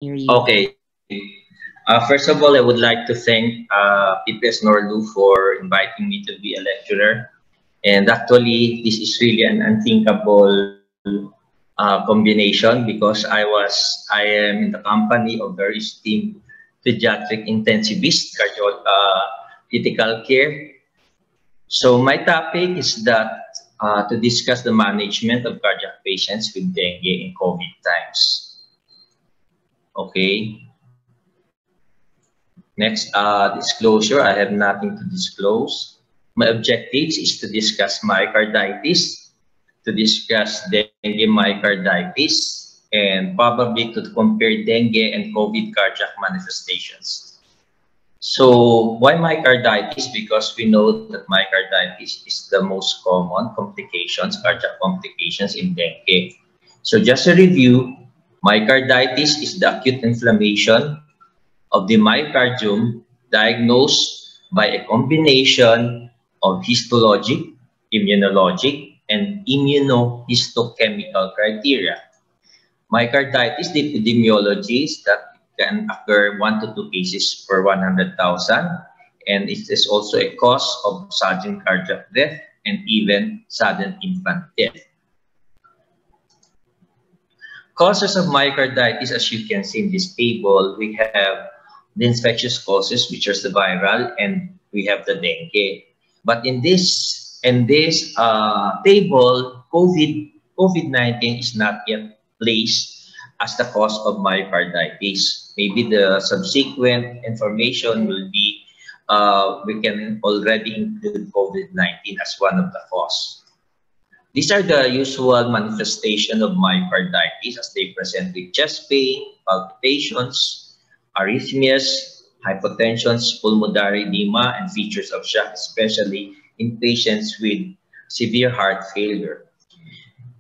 Hear you. Okay. First of all, I would like to thank PPS Norlu for inviting me to be a lecturer. And actually, this is really an unthinkable combination because I am in the company of very esteemed pediatric intensivist, critical care. So my topic is that to discuss the management of cardiac patients with dengue in COVID times. Okay. Next, disclosure. I have nothing to disclose. My objectives is to discuss myocarditis, to discuss dengue myocarditis, and probably to compare dengue and COVID cardiac manifestations. So why myocarditis? Because we know that myocarditis is the most common complications, cardiac complications in dengue. So just a review, myocarditis is the acute inflammation of the myocardium diagnosed by a combination of histologic, immunologic, and immunohistochemical criteria. Myocarditis, the epidemiology is that it can occur 1 to 2 cases per 100,000, and it is also a cause of sudden cardiac death and even sudden infant death. Causes of myocarditis, as you can see in this table, we have the infectious causes, which are the viral, and we have the dengue. But in this table, COVID-19 is not yet placed as the cause of myocarditis. Maybe the subsequent information will be we can already include COVID-19 as one of the cause. These are the usual manifestation of myocarditis as they present with chest pain, palpitations, arrhythmias, hypotensions, pulmonary edema, and features of shock, especially in patients with severe heart failure.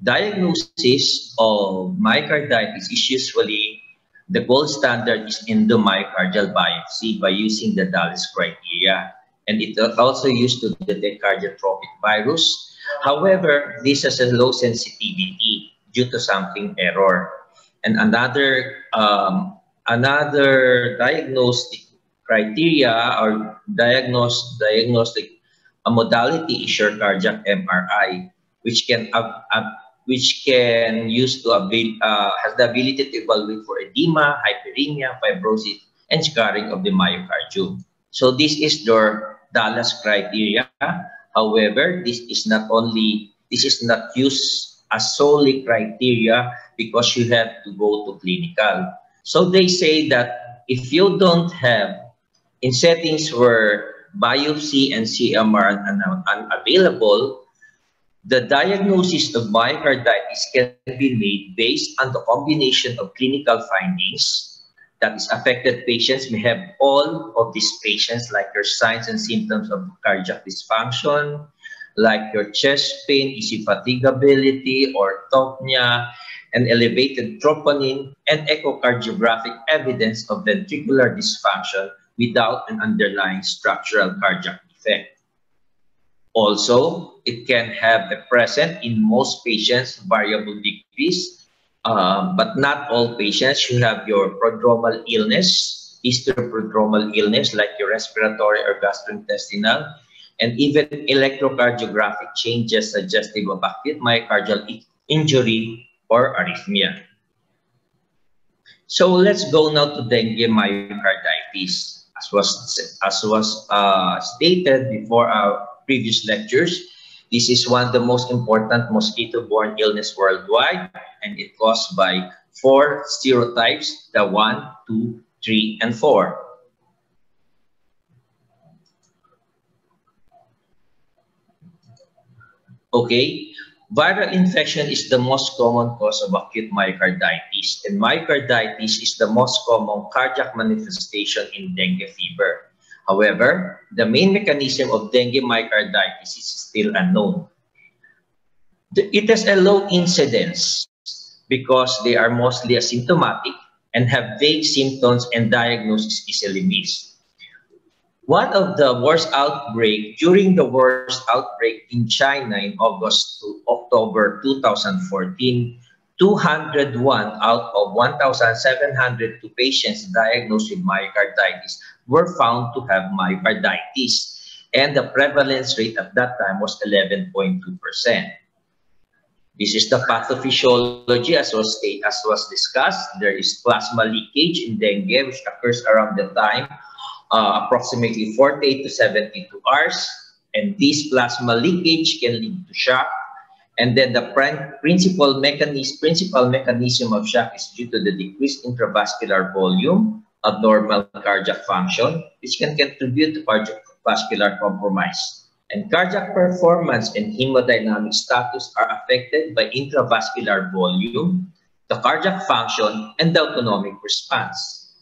Diagnosis of myocarditis is usually the gold standard is endomyocardial biopsy by using the Dallas criteria. And it is also used to detect cardiotropic virus. However, this has a low sensitivity due to sampling error. And another diagnostic criteria or diagnostic modality is your cardiac MRI, which can use to has the ability to evaluate for edema, hyperemia, fibrosis, and scarring of the myocardium. So this is your Dallas criteria. However, this is not used as solely criteria because you have to go to clinical. So they say that if you don't have in settings where biopsy and CMR are unavailable, the diagnosis of myocarditis can be made based on the combination of clinical findings. That is, affected patients may have all of these patients, like your signs and symptoms of cardiac dysfunction, like your chest pain, easy fatigability, orthopnea, and elevated troponin, and echocardiographic evidence of ventricular dysfunction without an underlying structural cardiac defect. Also, it can have a present in most patients variable degrees, but not all patients. You have your prodromal illness, historoprodromal illness like your respiratory or gastrointestinal, and even electrocardiographic changes suggestive of acute myocardial injury or arrhythmia. So let's go now to dengue myocarditis. As was stated before our previous lectures, this is one of the most important mosquito-borne illness worldwide, and it caused by 4 serotypes, the 1, 2, 3, and 4. Okay, viral infection is the most common cause of acute myocarditis, and myocarditis is the most common cardiac manifestation in dengue fever. However, the main mechanism of dengue myocarditis is still unknown. It has a low incidence because they are mostly asymptomatic and have vague symptoms and diagnosis easily missed. One of the worst outbreak during the worst outbreak in China in August to October 2014, 201 out of 1,702 patients diagnosed with myocarditis were found to have myocarditis, and the prevalence rate at that time was 11.2%. This is the pathophysiology as was discussed. There is plasma leakage in dengue, which occurs around the time approximately 48 to 72 hours. And this plasma leakage can lead to shock. And then the principal mechanism of shock is due to the decreased intravascular volume, abnormal cardiac function, which can contribute to cardiovascular compromise. And cardiac performance and hemodynamic status are affected by intravascular volume, the cardiac function, and the autonomic response.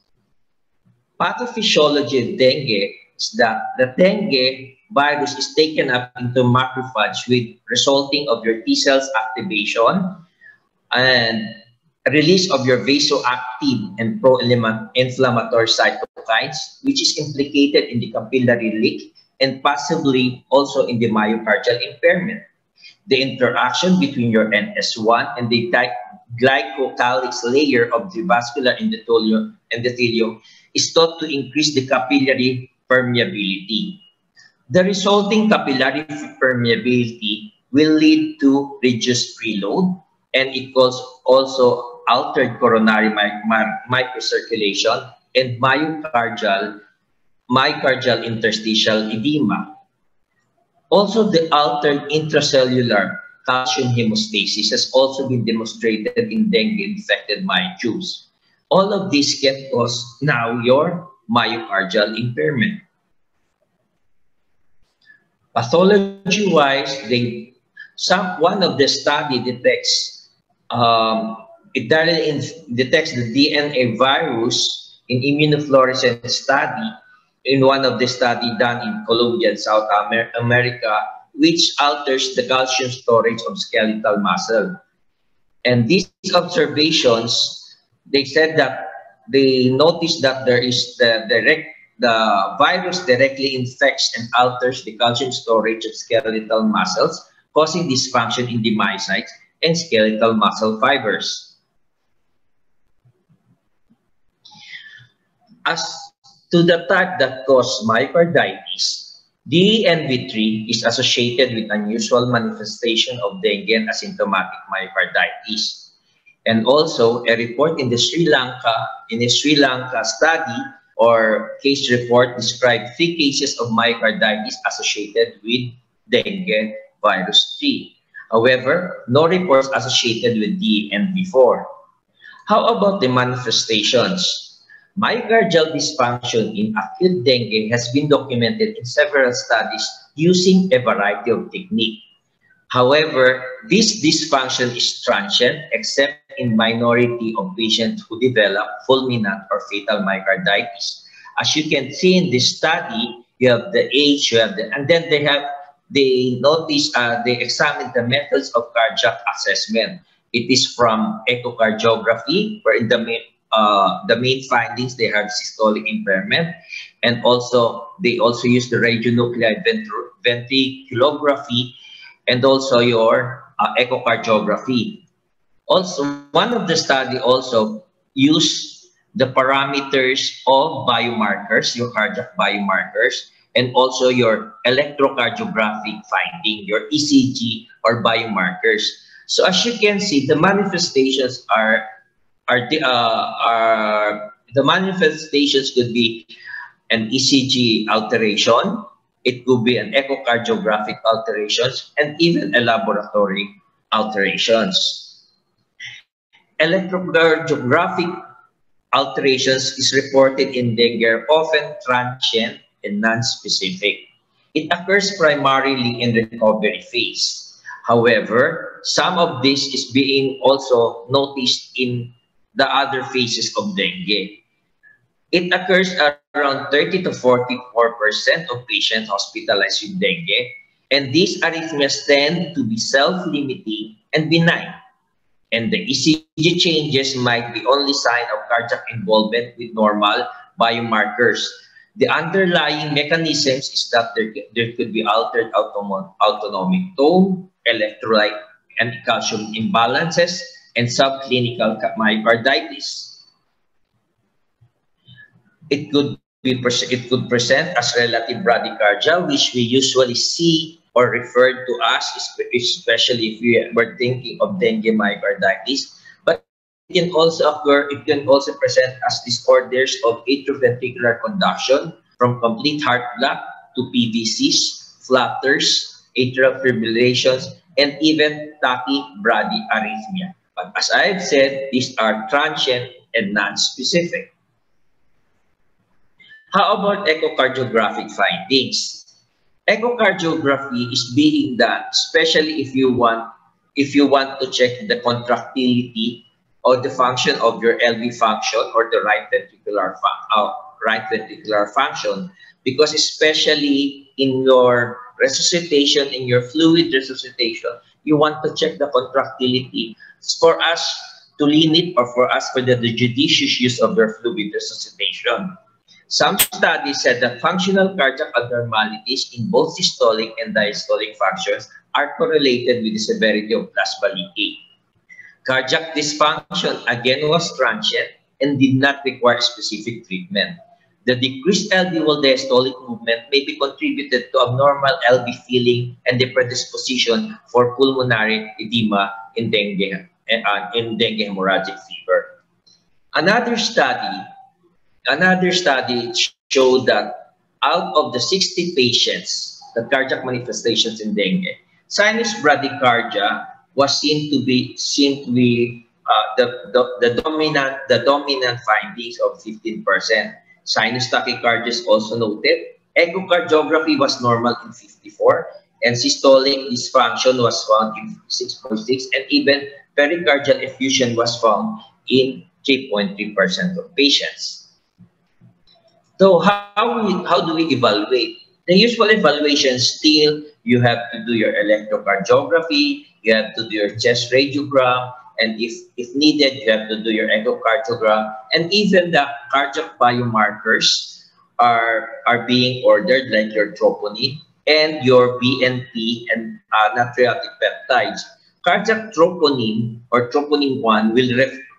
Pathophysiology of dengue is that the dengue virus is taken up into macrophage with resulting of your T cells activation and release of your vasoactive and pro-inflammatory cytokines, which is implicated in the capillary leak and possibly also in the myocardial impairment. The interaction between your NS1 and the glycocalyx layer of the vascular endothelium is thought to increase the capillary permeability. The resulting capillary permeability will lead to reduced preload, and it causes also altered coronary microcirculation and myocardial interstitial edema. Also, the altered intracellular calcium hemostasis has also been demonstrated in dengue-infected myotubes. All of this can cause now your myocardial impairment. Pathology-wise, one of the study detects it directly detects the DNA virus in immunofluorescence study in one of the study done in Colombia and South America, which alters the calcium storage of skeletal muscle. And these observations, they said that they noticed that there is the virus directly infects and alters the calcium storage of skeletal muscles, causing dysfunction in the myocytes and skeletal muscle fibers. As to the type that causes myocarditis, DNV3 is associated with unusual manifestation of dengue and asymptomatic myocarditis. And also, a report in a Sri Lanka study or case report described 3 cases of myocarditis associated with dengue virus 3. However, no reports associated with DNV4. How about the manifestations? Myocardial dysfunction in acute dengue has been documented in several studies using a variety of techniques. However, this dysfunction is transient except in minority of patients who develop fulminant or fatal myocarditis. As you can see in this study, you have the age, and then they examine the methods of cardiac assessment. It is from echocardiography, where in the main findings they have systolic impairment, and also they also use the radionuclide ventriculography, and also your echocardiography. Also, one of the study also used the parameters of biomarkers, your cardiac biomarkers, and also your electrocardiographic finding, your ECG or biomarkers. So as you can see, the manifestations the manifestations could be an ECG alteration, it could be an echocardiographic alterations, and even a laboratory alterations. Electrocardiographic alterations is reported in dengue are often transient and non-specific. It occurs primarily in the recovery phase. However, some of this is being also noticed in the other phases of dengue. It occurs around 30 to 44% of patients hospitalized with dengue, and these arrhythmias tend to be self-limiting and benign. And the ECG changes might be only sign of cardiac involvement with normal biomarkers. The underlying mechanisms is that there could be altered autonomic tone, electrolyte and calcium imbalances, and subclinical myocarditis. It could present as relative bradycardia, which we usually see or referred to as, especially if we were thinking of dengue myocarditis. But it can also occur, it can also present as disorders of atrioventricular conduction, from complete heart block to PVCs, flutters, atrial fibrillations, and even tachybradyarrhythmia. But as I've said, these are transient and non-specific. How about echocardiographic findings? Echocardiography is being done, especially if you want to check the contractility or the function of your LV function or the right ventricular function, because especially in your resuscitation, in your fluid resuscitation, you want to check the contractility for us to limit, or for the judicious use of your fluid resuscitation. Some studies said that functional cardiac abnormalities in both systolic and diastolic functions are correlated with the severity of plasma leakage. Cardiac dysfunction again was transient and did not require specific treatment. The decreased alveolar diastolic movement may be contributed to abnormal LV filling and the predisposition for pulmonary edema in dengue hemorrhagic fever. Another study showed that out of the 60 patients, the cardiac manifestations in dengue, sinus bradycardia was seen to be the dominant findings of 15%. Sinus tachycardia is also noted. Echocardiography was normal in 54, and systolic dysfunction was found in 6.6, and even pericardial effusion was found in 3.3% of patients. So how do we evaluate? The usual evaluation still, you have to do your electrocardiography, you have to do your chest radiogram, and if needed, you have to do your echocardiogram, and even the cardiac biomarkers are being ordered, like your troponin and your BNP and natriuretic peptides. Cardiac troponin or troponin 1 will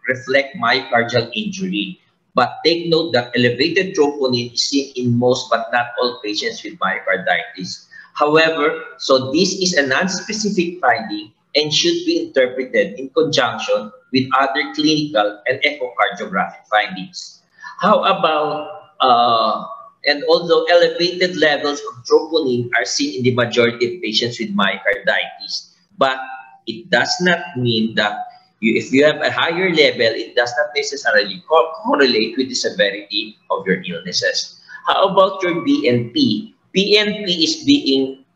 reflect myocardial injury. But take note that elevated troponin is seen in most but not all patients with myocarditis. However, so this is a non-specific finding and should be interpreted in conjunction with other clinical and echocardiographic findings. How about, and although elevated levels of troponin are seen in the majority of patients with myocarditis, but it does not mean that if you have a higher level, it does not necessarily correlate with the severity of your illnesses. How about your BNP? BNP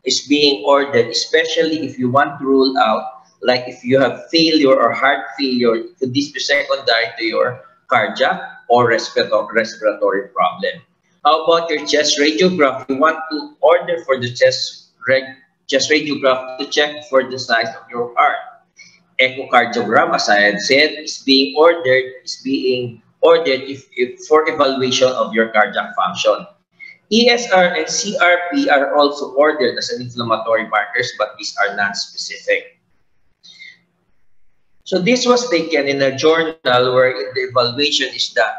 is being ordered, especially if you want to rule out, like if you have failure or heart failure, could this be secondary to your cardiac or respiratory problem? How about your chest radiograph? You want to order for the chest radiograph to check for the size of your heart. Echocardiogram, as I had said, is being ordered if for evaluation of your cardiac function. ESR and CRP are also ordered as an inflammatory markers, but these are non-specific. So this was taken in a journal where the evaluation is that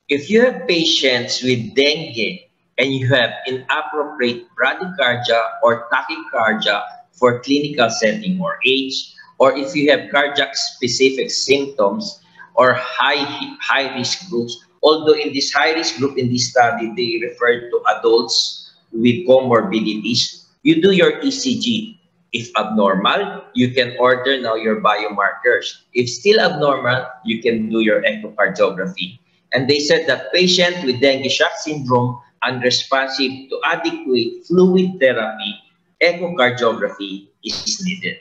if you have patients with dengue and you have inappropriate bradycardia or tachycardia for clinical setting or age, or if you have cardiac-specific symptoms or high-risk groups, although in this high-risk group in this study, they referred to adults with comorbidities, you do your ECG. If abnormal, you can order now your biomarkers. If still abnormal, you can do your echocardiography. And they said that patient with dengue shock syndrome unresponsive to adequate fluid therapy, echocardiography is needed.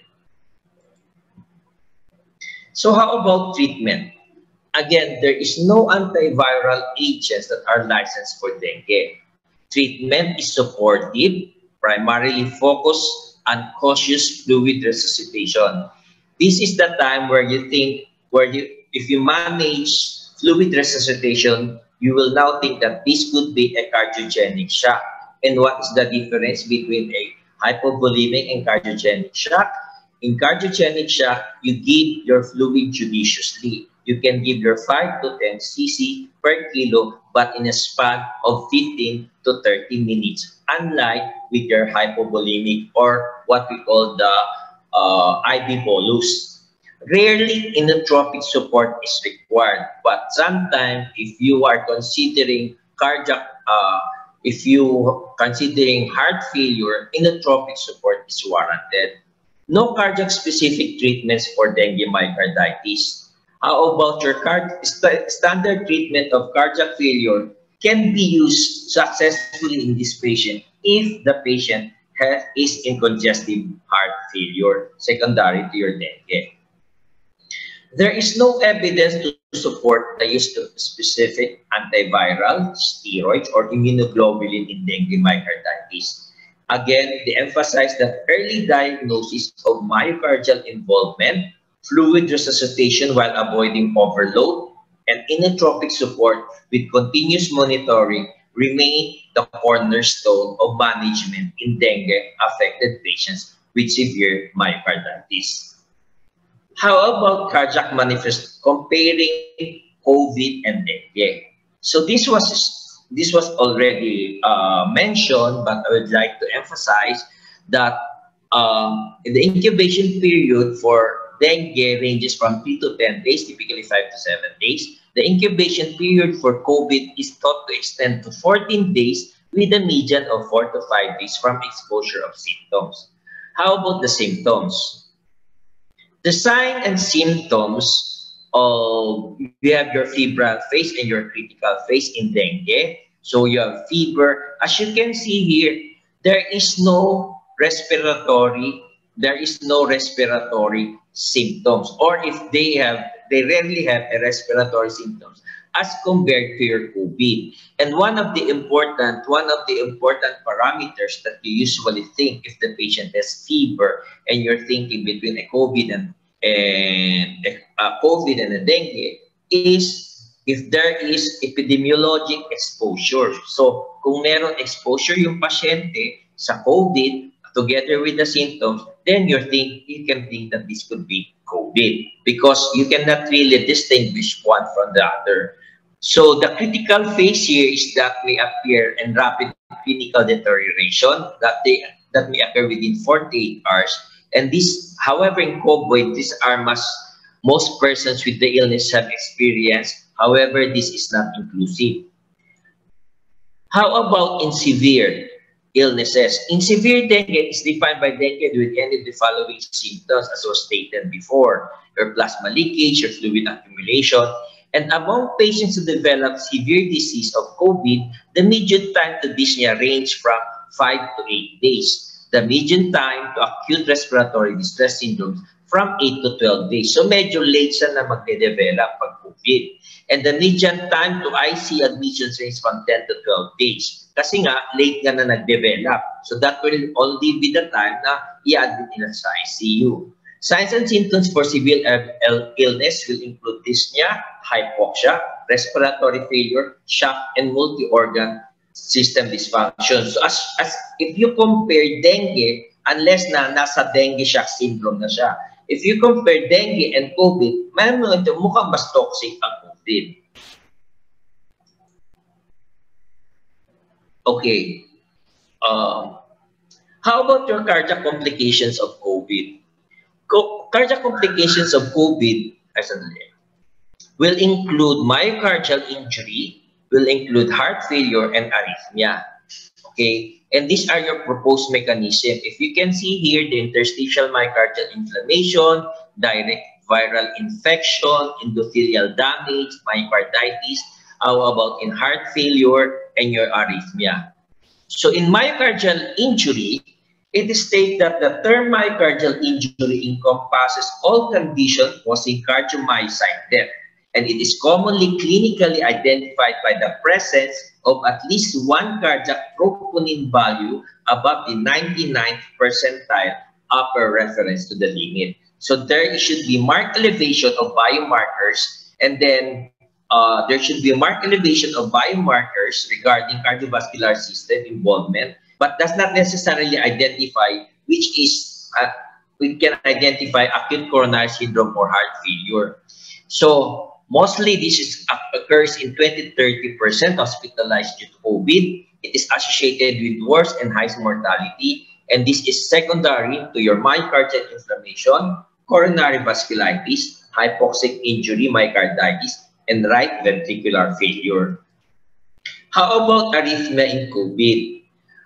So how about treatment? Again, there is no antiviral agents that are licensed for dengue. Treatment is supportive, primarily focused on cautious fluid resuscitation. This is the time where if you manage fluid resuscitation, you will now think that this could be a cardiogenic shock. And what is the difference between a hypovolemic and cardiogenic shock? In cardiogenic shock, you give your fluid judiciously. You can give your 5 to 10 cc per kilo, but in a span of 15 to 30 minutes, unlike with your hypovolemic or what we call the IV bolus. Rarely, inotropic support is required, but sometimes if you are considering cardiac, if you considering heart failure, inotropic support is warranted. No cardiac-specific treatments for dengue myocarditis. How about your standard treatment of cardiac failure can be used successfully in this patient if the patient is in congestive heart failure secondary to your dengue. There is no evidence to support the use of specific antiviral, steroids, or immunoglobulin in dengue myocarditis. Again, they emphasize that early diagnosis of myocardial involvement, fluid resuscitation while avoiding overload, and inotropic support with continuous monitoring remain the cornerstone of management in dengue-affected patients with severe myocarditis. How about cardiac manifest comparing COVID and dengue? So this was already mentioned, but I would like to emphasize that the incubation period for dengue ranges from 3 to 10 days, typically 5 to 7 days. The incubation period for COVID is thought to extend to 14 days with a median of 4 to 5 days from exposure of symptoms. How about the symptoms? The sign and symptoms of you have your febrile phase and your critical phase in dengue. So you have fever. As you can see here, there is no respiratory symptoms, or if they have, they rarely have a respiratory symptoms as compared to your COVID. And one of the important parameters that you usually think if the patient has fever and you're thinking between a COVID and COVID and a dengue is if there is epidemiologic exposure. So kung meron exposure yung pasyente sa COVID together with the symptoms, then you can think that this could be COVID because you cannot really distinguish one from the other. So the critical phase here is that may appear in rapid clinical deterioration that may occur within 48 hours. And this, however, in COVID, these are most persons with the illness have experienced. However, this is not inclusive. How about in severe illnesses? In severe dengue, it's defined by dengue with any of the following symptoms as was stated before. Your plasma leakage, your fluid accumulation. And among patients who develop severe disease of COVID, the median time to dyspnea range from 5 to 8 days. The median time to acute respiratory distress syndrome from 8 to 12 days. So medyo late siya na magde-develop pag COVID. And the median time to IC admissions range from 10 to 12 days. Kasi nga, late nga na nag-develop. So that will only be the time na i-admit nila sa ICU. Signs and symptoms for severe illness will include dyspnea, hypoxia, respiratory failure, shock, and multi-organ system dysfunction. So as if you compare dengue, unless na nasa dengue shock syndrome na siya, if you compare dengue and COVID, mukhang mas toxic ang COVID. Okay. How about your cardiac complications of COVID? Cardiac complications of COVID will include myocardial injury, will include heart failure and arrhythmia. Okay, and these are your proposed mechanism. If you can see here, the interstitial myocardial inflammation, direct viral infection, endothelial damage, myocarditis. How about in heart failure and your arrhythmia? So in myocardial injury, it is stated that the term myocardial injury encompasses all conditions causing cardiomyocyte death, and it is commonly clinically identified by the presence of at least one cardiac troponin value above the 99th percentile upper reference to the limit. So there should be marked elevation of biomarkers, and then there should be a marked elevation of biomarkers regarding cardiovascular system involvement, but does not necessarily identify which is we can identify acute coronary syndrome or heart failure. So mostly occurs in 20–30% hospitalized due to COVID. It is associated with worse and high mortality, and this is secondary to your myocardial inflammation, coronary vasculitis, hypoxic injury, myocarditis, and right ventricular failure. How about arrhythmia in COVID?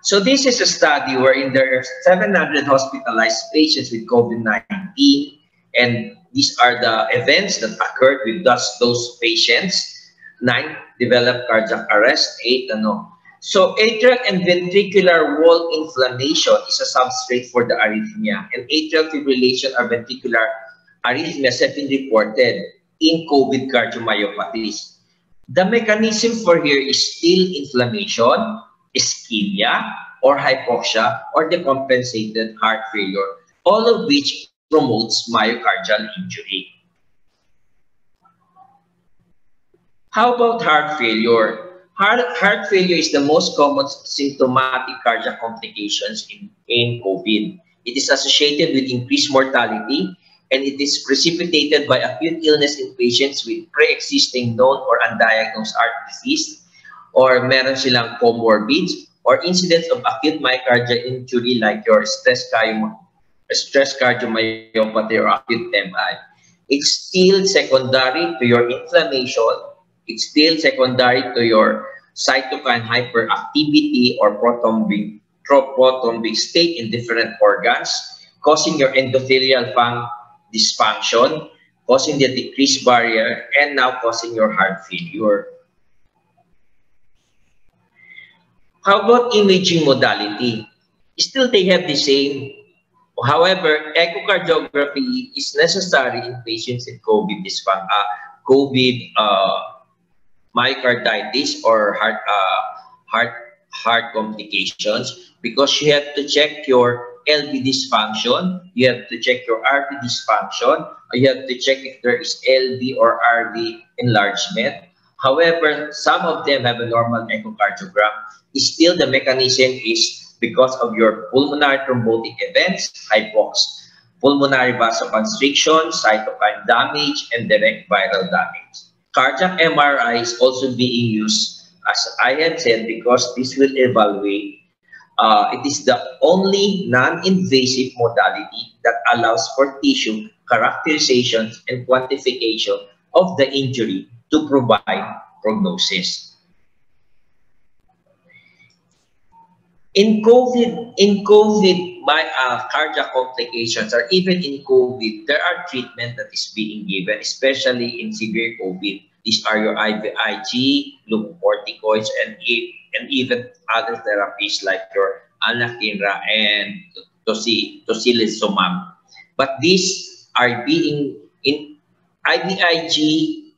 So this is a study wherein there are 700 hospitalized patients with COVID-19, and these are the events that occurred with those patients. 9 developed cardiac arrest, 8 ano. So atrial and ventricular wall inflammation is a substrate for the arrhythmia, and atrial fibrillation or ventricular arrhythmias have been reported in COVID cardiomyopathies. The mechanism for here is still inflammation, ischemia, or hypoxia, or decompensated heart failure, all of which promotes myocardial injury. How about heart failure? Heart failure is the most common symptomatic cardiac complications in COVID. It is associated with increased mortality, and it is precipitated by acute illness in patients with pre-existing known or undiagnosed heart disease, or meron silang comorbids, or incidents of acute myocardial injury like your stress cardiomyopathy or acute MI. It's still secondary to your inflammation. It's still secondary to your cytokine hyperactivity or proton-beam state in different organs, causing your endothelial dysfunction, causing the decreased barrier, and now causing your heart failure. How about imaging modality? Still, they have the same. However, echocardiography is necessary in patients with COVID myocarditis or heart complications, because you have to check your LV dysfunction, you have to check your RV dysfunction, you have to check if there is LV or RV enlargement. However, some of them have a normal echocardiogram. Still, the mechanism is because of your pulmonary thrombotic events, hypox, pulmonary vasoconstriction, cytokine damage, and direct viral damage. Cardiac MRI is also being used, as I had said, because this will evaluate. It is the only non-invasive modality that allows for tissue characterizations and quantification of the injury to provide prognosis. In COVID, cardiac complications, or even in COVID, there are treatment that is being given, especially in severe COVID. These are your IVIG, glucocorticoids, and even other therapies like your anakinra and tocilizumab. But these are being in IVIG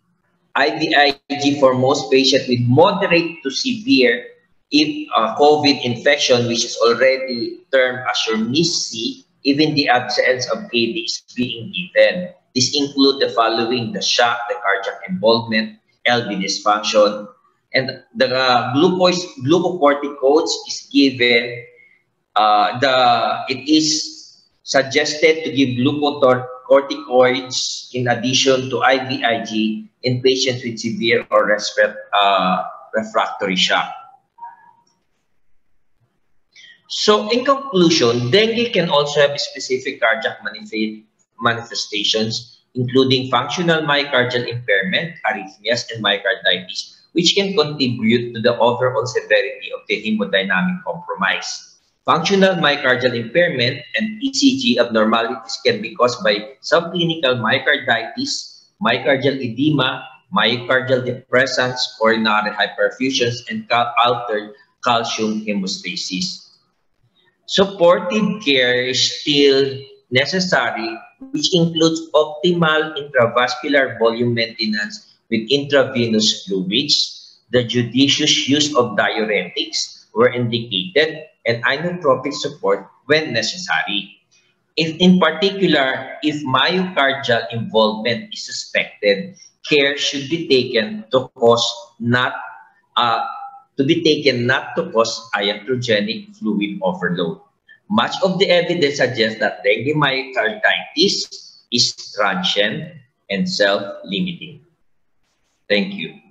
for most patients with moderate to severe COVID infection, which is already termed as your MIS-C. Even the absence of AV is being given. This include the following: the shock, the cardiac involvement, LV dysfunction, and the glucocorticoids is given. It is suggested to give glucocorticoids in addition to IVIG in patients with severe or refractory shock. So in conclusion, dengue can also have specific cardiac manifestations, including functional myocardial impairment, arrhythmias, and myocarditis, which can contribute to the overall severity of the hemodynamic compromise. Functional myocardial impairment and ECG abnormalities can be caused by subclinical myocarditis, myocardial edema, myocardial depressants, coronary hyperfusions, and altered calcium hemostasis. Supportive care is still necessary, which includes optimal intravascular volume maintenance with intravenous fluids, the judicious use of diuretics where indicated, and inotropic support when necessary. In particular, if myocardial involvement is suspected, care should be taken to not cause iatrogenic fluid overload. Much of the evidence suggests that dengue myocarditis is transient and self-limiting. Thank you.